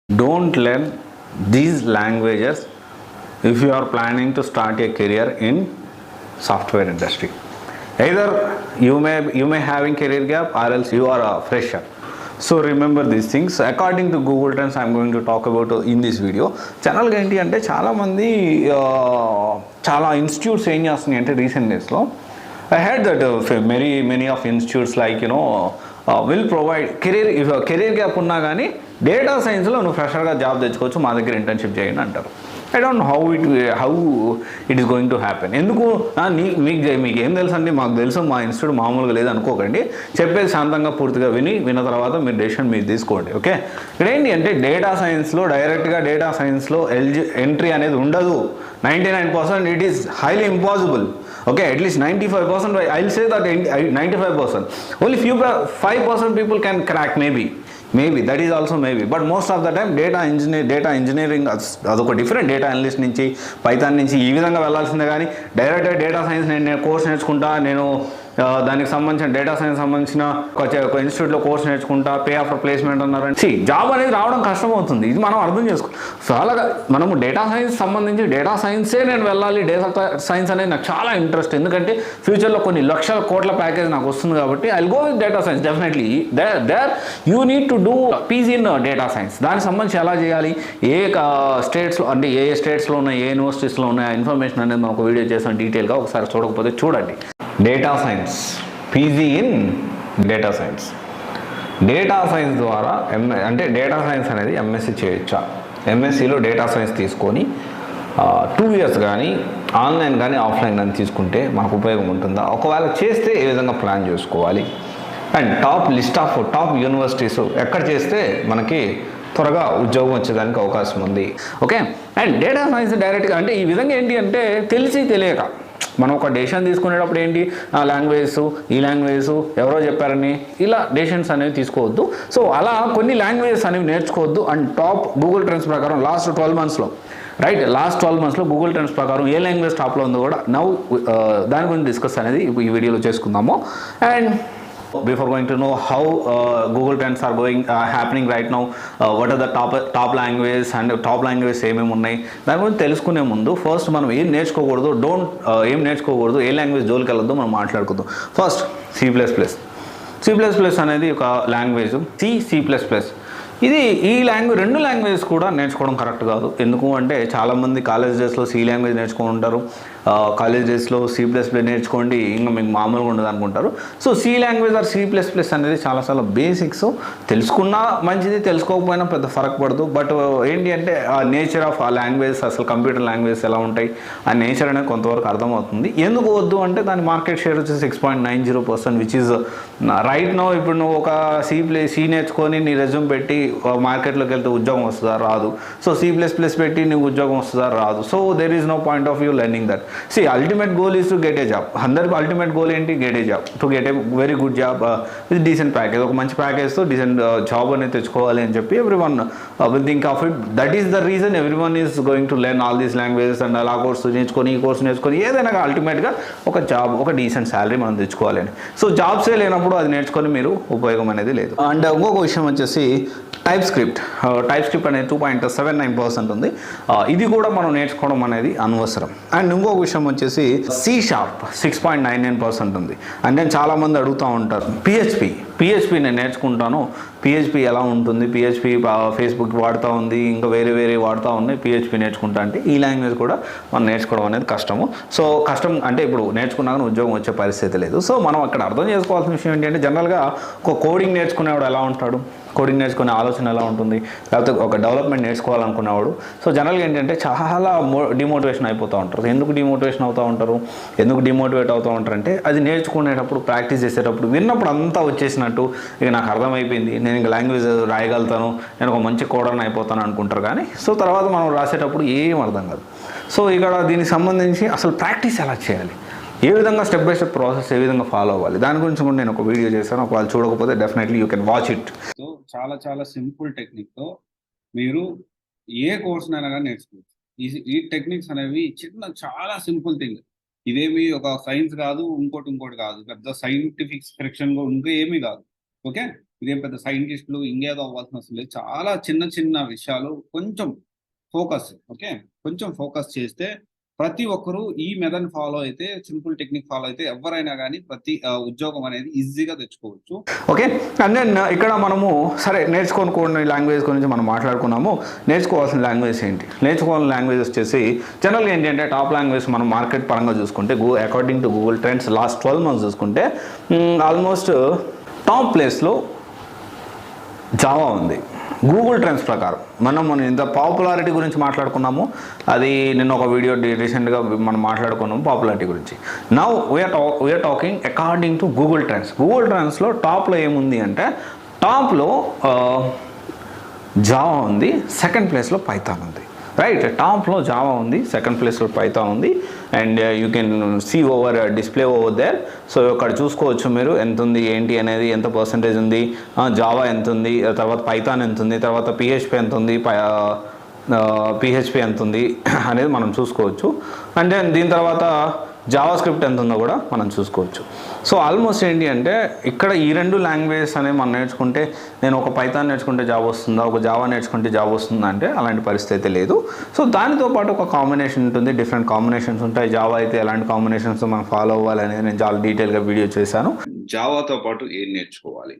Don't learn these languages if you are planning to start a career in software industry. Either you may having career gap or else you are a fresher. So remember these things. According to Google Trends, I am going to talk about in this video. Channel ఏంటి అంటే చాలా మంది చాలా institutes ఏం చేస్తున్నాయి అంటే recent డేస్లో I heard that many of institutes like will provide career gap ఉన్నా కానీ డేటా సైన్స్లో నువ్వు ఫ్రెషర్గా జాబ్ తెచ్చుకోవచ్చు, మా దగ్గర ఇంటర్న్షిప్ చేయండి అంటారు. I don't know how it is going to happen. ఎందుకు మీకు ఏం తెలుసు అండి, మాకు తెలుసు, మా ఇన్స్టిట్యూట్ మామూలుగా లేదు అనుకోకండి. చెప్పేది శాంతంగా పూర్తిగా విన్న తర్వాత మీరు డెసిషన్ మీరు తీసుకోండి. ఓకే, ఇక్కడ ఏంటి అంటే డేటా సైన్స్లో డైరెక్ట్గా డేటా సైన్స్లో ఎంట్రీ అనేది ఉండదు. 99% it is highly impossible. Okay, at least 95%, I'll say that 95%. Only 5% people can crack, maybe that is also maybe, but most of the time data engineering అదొక డిఫరెంట్ డేటా అనలిస్ట్ నుంచి Python నుంచి ఈ విధంగా వెళ్ళాల్సిందే కానీ డైరెక్ట్గా డేటా సైన్స్ నేను course నేర్చుకుంటా, నేను దానికి సంబంధించిన డేటా సైన్స్ సంబంధించిన ఒక ఇన్స్టిట్యూట్లో కోర్స్ నేర్చుకుంటా, పే ఆఫ్టర్ ప్లేస్మెంట్ అన్నారంటే జాబ్ అనేది రావడం కష్టం అవుతుంది. ఇది మనం అర్థం చేసుకో. సో అలాగా మనము డేటా సైన్స్ సంబంధించి డేటా సైన్సే నేను వెళ్ళాలి, డేటా సైన్స్ అనేది నాకు చాలా ఇంట్రెస్ట్, ఎందుకంటే ఫ్యూచర్లో కొన్ని లక్షల కోట్ల ప్యాకేజ్ నాకు వస్తుంది కాబట్టి I will go with data science definitely. There you need to do PG in data science. దానికి సంబంధించి ఎలా చేయాలి, ఏ స్టేట్స్లో అంటే ఏ స్టేట్స్లో ఉన్నాయి, ఏ యూనివర్సిటీస్లో ఉన్నాయి, ఆ ఇన్ఫర్మేషన్ అనేది మనం ఒక వీడియో చేసాం డీటెయిల్గా. ఒకసారి చూడకపోతే చూడండి. Data science, PG in data science. Data science ద్వారా అంటే డేటా సైన్స్ అనేది ఎంఎస్సీ చేయొచ్చా? ఎంఎస్సీలో డేటా సైన్స్ తీసుకొని 2 years కానీ ఆన్లైన్ కానీ ఆఫ్లైన్ కానీ తీసుకుంటే మనకు ఉపయోగం ఉంటుందా? ఒకవేళ చేస్తే ఏ విధంగా ప్లాన్ చేసుకోవాలి? And list of top universities ఎక్కడ చేస్తే మనకి త్వరగా ఉద్యోగం వచ్చేదానికి అవకాశం ఉంది. ఓకే, అండ్ డేటా సైన్స్ డైరెక్ట్గా అంటే ఈ విధంగా ఏంటి అంటే తెలియక మనం ఒక డెసిషన్ తీసుకునేటప్పుడు ఏంటి ఈ లాంగ్వేజ్ ఎవరో చెప్పారని ఇలా డెసిషన్స్ అనేవి తీసుకోవద్దు. సో అలా కొన్ని లాంగ్వేజెస్ అనేవి నేర్చుకోవద్దు. అండ్ టాప్ గూగుల్ ట్రెండ్స్ ప్రకారం లాస్ట్ 12 monthsలో గూగుల్ ట్రెండ్స్ ప్రకారం ఏ లాంగ్వేజ్ టాప్లో ఉందో కూడా దాని గురించి డిస్కస్ అనేది ఈ వీడియోలో చేసుకుందాము. And before going to know how Google Trends are happening right now, what are the top languages and top languages ఏమేమి ఉన్నాయి దాని గురించి తెలుసుకునే ముందు ఫస్ట్ మనం ఏం నేర్చుకోకూడదు, ఏ లాంగ్వేజ్ జోలికి వెళ్ళొద్దు మనం మాట్లాడుకుందాం. ఫస్ట్ C++ అనేది ఒక లాంగ్వేజ్. C++ ఇది రెండు లాంగ్వేజెస్ కూడా నేర్చుకోవడం కరెక్ట్ కాదు. ఎందుకు అంటే చాలామంది కాలేజ్ డేస్లో C లాంగ్వేజ్ నేర్చుకుని ఉంటారు, కాలేజ్ డేస్లో C++ నేర్చుకోండి ఇంకా మీకు మామూలుగా ఉండదు అనుకుంటారు. So C language or C++ అనేది చాలా బేసిక్స్. తెలుసుకున్నా మంచిది, తెలుసుకోకపోయినా పెద్ద ఫరక్ పడదు. బట్ ఏంటి అంటే ఆ నేచర్ ఆఫ్ ఆ లాంగ్వేజ్, అసలు కంప్యూటర్ లాంగ్వేజ్ ఎలా ఉంటాయి ఆ నేచర్ అనేది కొంతవరకు అర్థమవుతుంది. ఎందుకు వద్దు అంటే దాని మార్కెట్ షేర్ వచ్చేసి 6.90%, విచ్ ఈజ్ రైట్ నౌ. ఇప్పుడు నువ్వు ఒక C నేర్చుకొని నీ రెజ్యూమ్ పెట్టి మార్కెట్లోకి వెళ్తే ఉద్యోగం వస్తుందా? రాదు. సో C++ పెట్టి నీకు ఉద్యోగం వస్తుందా? రాదు. So there is no point of view learning that. Ultimate goal is to get a job. అందరికి అల్టిమేట్ గోల్ ఏంటి? Get a job, to get a very good job with decent package. ఒక మంచి ప్యాకేజ్తో డీసెంట్ జాబ్ అనేది తెచ్చుకోవాలి అని చెప్పి everyone will think of it. That is the reason everyone is going to learn all these languages and అలా course నేర్చుకొని ఈ కోర్సు నేర్చుకొని ఏదైనా అల్టిమేట్గా ఒక జాబ్, ఒక డీసెంట్ శాలరీ మనం తెచ్చుకోవాలని. సో జాబ్సే లేనప్పుడు అది నేర్చుకొని మీరు ఉపయోగం అనేది లేదు. అండ్ ఇంకొక విషయం వచ్చేసి టైప్ స్క్రిప్ట్ అనేది 2.79% ఉంది. ఇది కూడా మనం నేర్చుకోవడం అనేది అనవసరం. అండ్ ఇంకొక విషయం వచ్చేసి C# 6.99% ఉంది. అండ్ నేను చాలామంది అడుగుతూ ఉంటారు PHP నేను నేర్చుకుంటాను, PHP ఎలా ఉంటుంది, PHP ఫేస్బుక్ వాడుతూ ఉంది, ఇంకా వేరే వాడుతూ ఉన్నాయి, PHP నేర్చుకుంటా అంటే ఈ లాంగ్వేజ్ కూడా మనం నేర్చుకోవడం అనేది కష్టము. సో కష్టం అంటే ఇప్పుడు నేర్చుకున్నాక ఉద్యోగం వచ్చే పరిస్థితి లేదు. సో మనం అక్కడ అర్థం చేసుకోవాల్సిన విషయం ఏంటంటే జనరల్గా ఒక కోడింగ్ నేర్చుకునేవాడు ఎలా ఉంటాడు, కోడింగ్ నేర్చుకునే ఆలోచన ఎలా ఉంటుంది, లేకపోతే ఒక డెవలప్మెంట్ నేర్చుకోవాలనుకునేవాడు సో జనరల్గా ఏంటంటే చాలా డిమోటివేషన్ అయిపోతూ ఉంటారు. ఎందుకు డిమోటివేట్ అవుతూ ఉంటారంటే అది నేర్చుకునేటప్పుడు, ప్రాక్టీస్ చేసేటప్పుడు, విన్నప్పుడు అంతా వచ్చేసినట్టు ఇక నాకు అర్థమైపోయింది, నేను ఇంక లాంగ్వేజ్ రాయగలుగుతాను, నేను ఒక మంచి కోడర్ని అయిపోతాను అనుకుంటారు. కానీ సో తర్వాత మనం రాసేటప్పుడు ఏం అర్థం కాదు. సో ఇక్కడ దీనికి సంబంధించి అసలు ప్రాక్టీస్ ఎలా చేయాలి, ఏ విధంగా స్టెప్ బై స్టెప్ ప్రాసెస్ ఏ విధంగా ఫాలో అవ్వాలి దాని గురించి కూడా నేను ఒక వీడియో చేశాను. ఒకవేళ చూడకపోతే definitely you can watch it. So చాలా సింపుల్ టెక్నిక్తో మీరు ఏ కోర్సునైనా కానీ నేర్చుకోవచ్చు. ఈ టెక్నిక్స్ అనేవి చాలా సింపుల్ థింగ్. ఇదేమి ఒక సైన్స్ కాదు, ఇంకోటి కాదు, పెద్ద సైంటిఫిక్ సెక్షన్ ఇంకో ఏమీ కాదు. ఓకే, ఇదేం పెద్ద సైంటిస్టులు ఇండియాలో అవ్వాల్సిన అవసరం లేదు. చాలా చిన్న చిన్న విషయాలు కొంచెం ఫోకస్, ఓకే, కొంచెం ఫోకస్ చేస్తే ప్రతి ఒక్కరు ఈ మెథడ్ ఫాలో అయితే, సింపుల్ టెక్నిక్ ఫాలో అయితే ఎవరైనా కానీ ప్రతి ఉద్యోగం అనేది ఈజీగా తెచ్చుకోవచ్చు. ఓకే, అండ్ దెన్ ఇక్కడ మనము సరే నేర్చుకోని లాంగ్వేజ్ గురించి మనం మాట్లాడుకున్నాము. నేర్చుకోవాల్సిన లాంగ్వేజ్ ఏంటి? నేర్చుకోవాల్సిన లాంగ్వేజ్ వచ్చేసి జనరల్గా ఏంటంటే టాప్ లాంగ్వేజ్ మనం మార్కెట్ పరంగా చూసుకుంటే according to Google trends last 12 months చూసుకుంటే ఆల్మోస్ట్ టాప్ ప్లేస్లో జావా ఉంది గూగుల్ ట్రెండ్స్ ప్రకారం. మనం ఇంత పాపులారిటీ గురించి మాట్లాడుకున్నాము, అది నిన్న ఒక వీడియో రీసెంట్గా మనం మాట్లాడుకున్నాము పాపులారిటీ గురించి. Now we are talking according to Google trends. Google ట్రెండ్స్లో టాప్లో ఏముంది అంటే టాప్లో జావా ఉంది, సెకండ్ ప్లేస్లో పైథాన్ ఉంది. రైట్, టాప్లో జావా ఉంది, సెకండ్ ప్లేస్లో పైథాన్ ఉంది. And you can see over display over there. So ఇక్కడ చూసుకోవచ్చు మీరు ఎంత ఉంది ఏంటి అనేది, ఎంత పర్సంటేజ్ ఉంది, జావా ఎంత ఉంది, తర్వాత పైథాన్ ఎంత ఉంది, తర్వాత పిహెచ్పి ఎంత ఉంది, పిహెచ్పి ఎంత ఉంది అనేది మనం చూసుకోవచ్చు. అండ్ దెన్ దీని తర్వాత జావా స్క్రిప్ట్ ఎంత ఉందో కూడా మనం చూసుకోవచ్చు. సో ఆల్మోస్ట్ ఏంటి అంటే ఇక్కడ ఈ 2 లాంగ్వేజెస్ అనేవి మనం నేర్చుకుంటే, నేను ఒక పైథాన్ నేర్చుకుంటే జాబ్ వస్తుందా, ఒక జావా నేర్చుకుంటే జాబ్ వస్తుందా అంటే అలాంటి పరిస్థితి అయితే లేదు. సో దానితో పాటు ఒక కాంబినేషన్ ఉంటుంది, డిఫరెంట్ కాంబినేషన్స్ ఉంటాయి. జావా అయితే ఎలాంటి కాంబినేషన్స్ మనం ఫాలో అవ్వాలి అనేది నేను చాలా డీటెయిల్గా వీడియో చేశాను. జావాతో పాటు ఏం నేర్చుకోవాలి,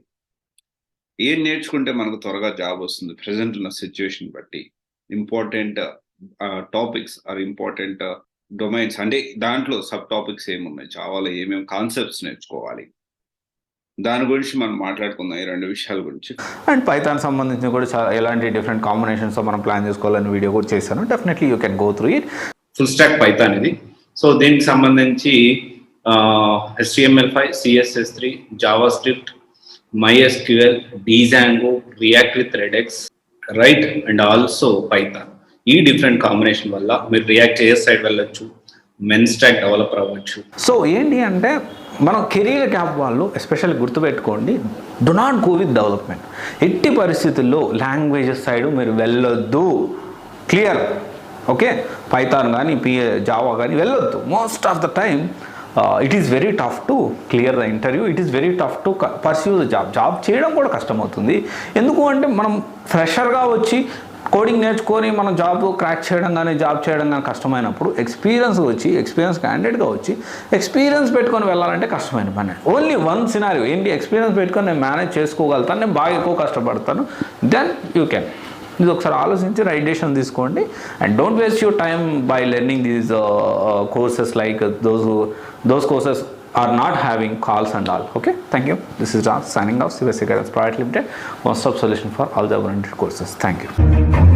ఏం నేర్చుకుంటే మనకు త్వరగా జాబ్ వస్తుంది ప్రజెంట్ ఉన్న సిచ్యువేషన్ బట్టి, important topics or important domains, అంటే దాంట్లో సబ్ టాపిక్స్ ఏమున్నాయి, జావాలో ఏమేమి కాన్సెప్ట్స్ నేర్చుకోవాలి, దాని గురించి మనం మాట్లాడుకుందాం, ఈ 2 విషయాల గురించి. అండ్ పైథాన్ సంబంధించి కూడా చాలా ఎలాంటి డిఫరెంట్ కాంబినేషన్స్ మనం ప్లాన్ చేసుకోవాలని వీడియో కూడా చేశాను. Definitely you can go through it. Full stack Python ఇది. సో దీనికి సంబంధించి HTML5, CSS3, Java script, MySQL, Django, React with Redux, right, and also Python. ఈ డిఫరెంట్ కాంబినేషన్ వల్ల మీరు రియాక్ట్ JS సైడ్ వెళ్ళొచ్చు, మెన్ స్టాక్ డెవలపర్ అవ్వచ్చు. So ఏంటి అంటే మనం కెరీర్ గ్యాప్ వాళ్ళు ఎస్పెషల్లీ గుర్తుపెట్టుకోండి, do not go with development. ఎట్టి పరిస్థితుల్లో లాంగ్వేజెస్ సైడ్ మీరు వెళ్ళొద్దు. క్లియర్? ఓకే, పైథాన్ కానీ జావా కానీ వెళ్ళొద్దు. Most of the time it is very tough to clear the interview, it is very tough to pursue the job చేయడం కూడా కష్టమవుతుంది. ఎందుకు అంటే మనం ఫ్రెషర్గా వచ్చి కోడింగ్ నేర్చుకొని మనం జాబ్ క్రాక్ చేయడం కానీ జాబ్ చేయడం కానీ కష్టమైనప్పుడు ఎక్స్పీరియన్స్ క్యాండిడేట్గా వచ్చి ఎక్స్పీరియన్స్ పెట్టుకొని వెళ్ళాలంటే కష్టమైన పని. ఓన్లీ వన్ సినారియో ఏంటి, ఎక్స్పీరియన్స్ పెట్టుకొని నేను మేనేజ్ చేసుకోగలుగుతాను, నేను బాగా ఎక్కువ కష్టపడతాను, దెన్ యూ కెన్. ఇది ఒకసారి ఆలోచించి రైట్ డెసిషన్ తీసుకోండి. And don't waste your time by learning these courses like those courses are not having calls and all. Okay, thank you. This is Raj signing off. CYC Guidance Private Limited, one stop solution for all the oriented courses. Thank you.